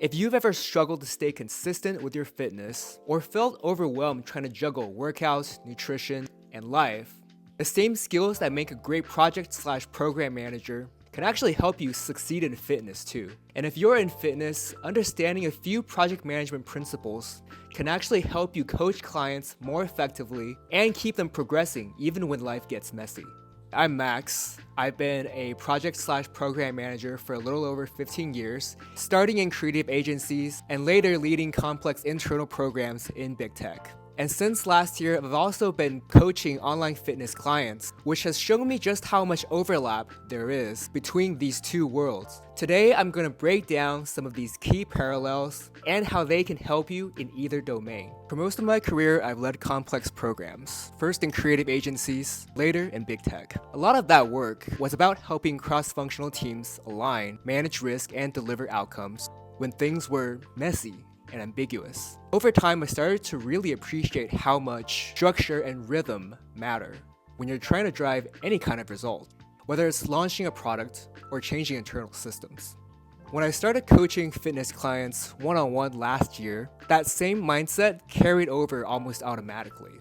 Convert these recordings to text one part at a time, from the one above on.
If you've ever struggled to stay consistent with your fitness or felt overwhelmed trying to juggle workouts, nutrition, and life, the same skills that make a great project/program manager can actually help you succeed in fitness too. And if you're in fitness, understanding a few project management principles can actually help you coach clients more effectively and keep them progressing even when life gets messy. I'm Max. I've been a project/program manager for a little over 15 years, starting in creative agencies and later leading complex internal programs in big tech. And since last year, I've also been coaching online fitness clients, which has shown me just how much overlap there is between these two worlds. Today, I'm going to break down some of these key parallels and how they can help you in either domain. For most of my career, I've led complex programs, first in creative agencies, later in big tech. A lot of that work was about helping cross-functional teams align, manage risk, and deliver outcomes when things were messy and ambiguous. Over time, I started to really appreciate how much structure and rhythm matter when you're trying to drive any kind of result, whether it's launching a product or changing internal systems. When I started coaching fitness clients one-on-one last year, that same mindset carried over almost automatically.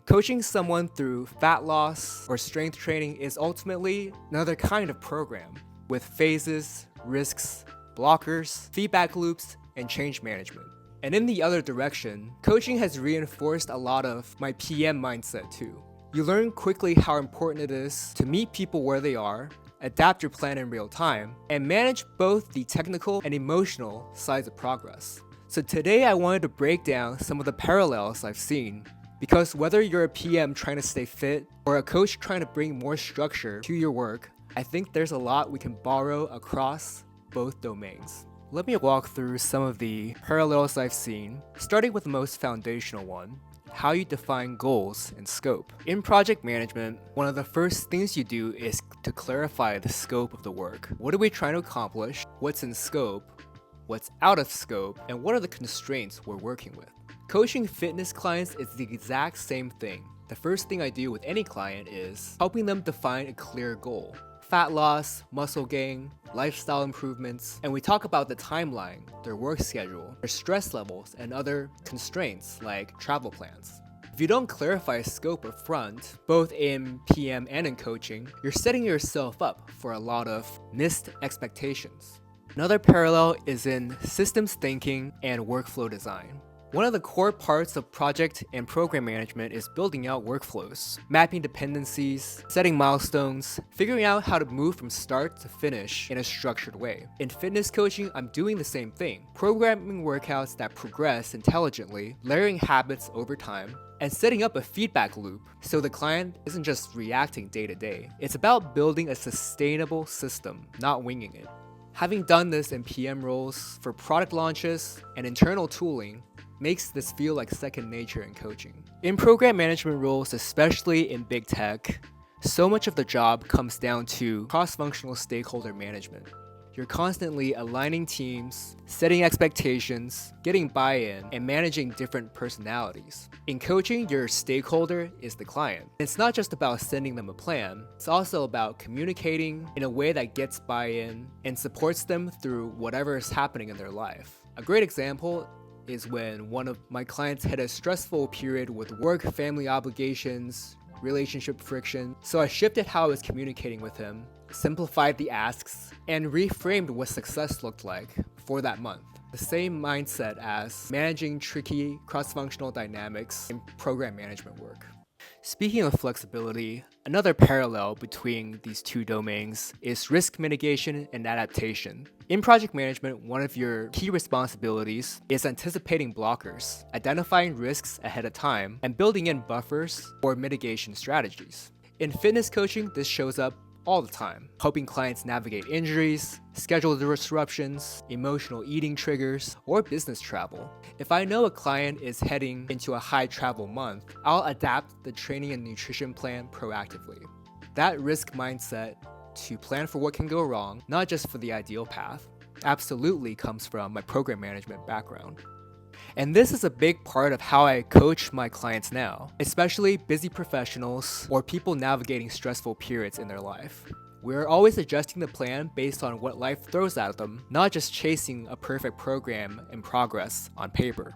Coaching someone through fat loss or strength training is ultimately another kind of program with phases, risks, blockers, feedback loops, and change management. And in the other direction, coaching has reinforced a lot of my PM mindset too. You learn quickly how important it is to meet people where they are, adapt your plan in real time, and manage both the technical and emotional sides of progress. So today I wanted to break down some of the parallels I've seen, because whether you're a PM trying to stay fit or a coach trying to bring more structure to your work, I think there's a lot we can borrow across both domains. Let me walk through some of the parallels I've seen, starting with the most foundational one, how you define goals and scope. In project management, one of the first things you do is to clarify the scope of the work. What are we trying to accomplish? What's in scope? What's out of scope? And what are the constraints we're working with? Coaching fitness clients is the exact same thing. The first thing I do with any client is helping them define a clear goal. Fat loss, muscle gain, lifestyle improvements, and we talk about the timeline, their work schedule, their stress levels, and other constraints like travel plans. If you don't clarify scope up front, both in PM and in coaching, you're setting yourself up for a lot of missed expectations. Another parallel is in systems thinking and workflow design. One of the core parts of project and program management is building out workflows, mapping dependencies, setting milestones, figuring out how to move from start to finish in a structured way. In fitness coaching, I'm doing the same thing, programming workouts that progress intelligently, layering habits over time, and setting up a feedback loop so the client isn't just reacting day to day. It's about building a sustainable system, not winging it. Having done this in PM roles for product launches and internal tooling, makes this feel like second nature in coaching. In program management roles, especially in big tech, so much of the job comes down to cross-functional stakeholder management. You're constantly aligning teams, setting expectations, getting buy-in, and managing different personalities. In coaching, your stakeholder is the client. It's not just about sending them a plan, it's also about communicating in a way that gets buy-in and supports them through whatever is happening in their life. A great example is when one of my clients had a stressful period with work, family obligations, relationship friction. So I shifted how I was communicating with him, simplified the asks, and reframed what success looked like for that month. The same mindset as managing tricky cross-functional dynamics in program management work. Speaking of flexibility, another parallel between these two domains is risk mitigation and adaptation. In project management, one of your key responsibilities is anticipating blockers, identifying risks ahead of time, and building in buffers or mitigation strategies. In fitness coaching, this shows up all the time, helping clients navigate injuries, schedule disruptions, emotional eating triggers, or business travel. If I know a client is heading into a high travel month, I'll adapt the training and nutrition plan proactively. That risk mindset to plan for what can go wrong, not just for the ideal path, absolutely comes from my program management background. And this is a big part of how I coach my clients now, especially busy professionals or people navigating stressful periods in their life. We're always adjusting the plan based on what life throws at them, not just chasing a perfect program in progress on paper.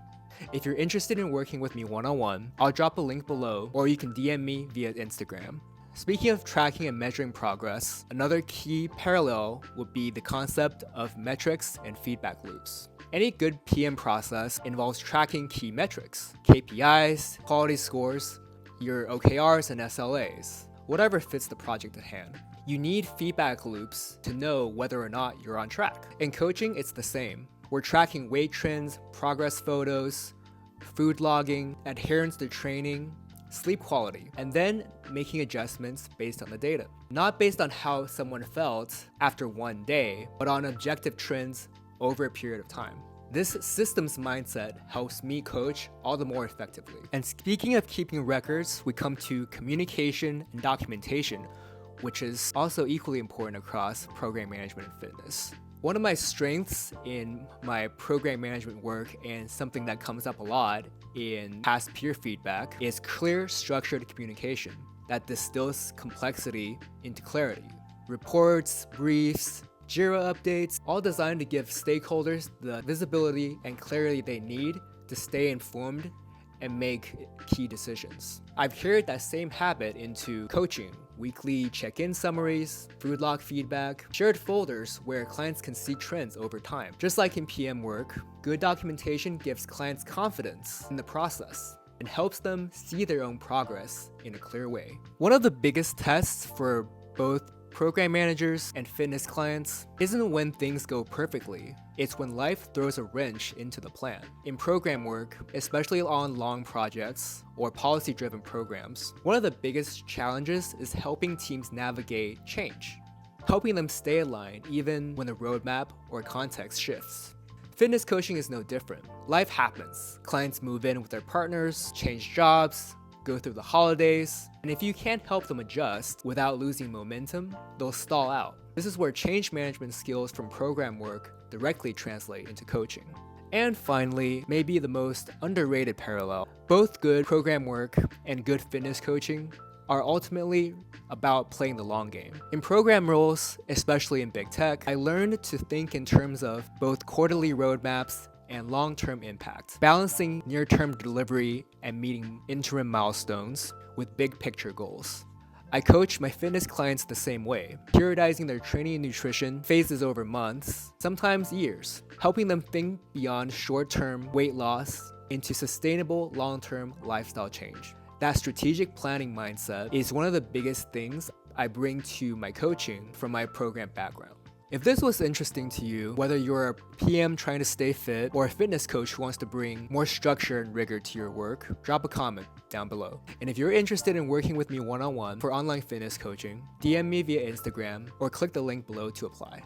If you're interested in working with me one-on-one, I'll drop a link below, or you can DM me via Instagram. Speaking of tracking and measuring progress, another key parallel would be the concept of metrics and feedback loops. Any good PM process involves tracking key metrics, KPIs, quality scores, your OKRs and SLAs, whatever fits the project at hand. You need feedback loops to know whether or not you're on track. In coaching, it's the same. We're tracking weight trends, progress photos, food logging, adherence to training, sleep quality, and then making adjustments based on the data. Not based on how someone felt after one day, but on objective trends over a period of time. This systems mindset helps me coach all the more effectively. And speaking of keeping records, we come to communication and documentation, which is also equally important across program management and fitness. One of my strengths in my program management work, and something that comes up a lot in past peer feedback, is clear, structured communication that distills complexity into clarity. Reports, briefs, Jira updates, all designed to give stakeholders the visibility and clarity they need to stay informed and make key decisions. I've carried that same habit into coaching, weekly check-in summaries, food log feedback, shared folders where clients can see trends over time. Just like in PM work, good documentation gives clients confidence in the process and helps them see their own progress in a clear way. One of the biggest tests for both program managers and fitness clients isn't when things go perfectly, it's when life throws a wrench into the plan. In program work, especially on long projects or policy-driven programs, one of the biggest challenges is helping teams navigate change, helping them stay aligned even when the roadmap or context shifts. Fitness coaching is no different. Life happens. Clients move in with their partners, change jobs, go through the holidays, and if you can't help them adjust without losing momentum, they'll stall out. This is where change management skills from program work directly translate into coaching. And finally, maybe the most underrated parallel, both good program work and good fitness coaching are ultimately about playing the long game. In program roles, especially in big tech, I learned to think in terms of both quarterly roadmaps and long-term impact, balancing near-term delivery and meeting interim milestones with big picture goals. I coach my fitness clients the same way, periodizing their training and nutrition phases over months, sometimes years, helping them think beyond short-term weight loss into sustainable long-term lifestyle change. That strategic planning mindset is one of the biggest things I bring to my coaching from my program background. If this was interesting to you, whether you're a PM trying to stay fit or a fitness coach who wants to bring more structure and rigor to your work, drop a comment down below. And if you're interested in working with me one-on-one for online fitness coaching, DM me via Instagram or click the link below to apply.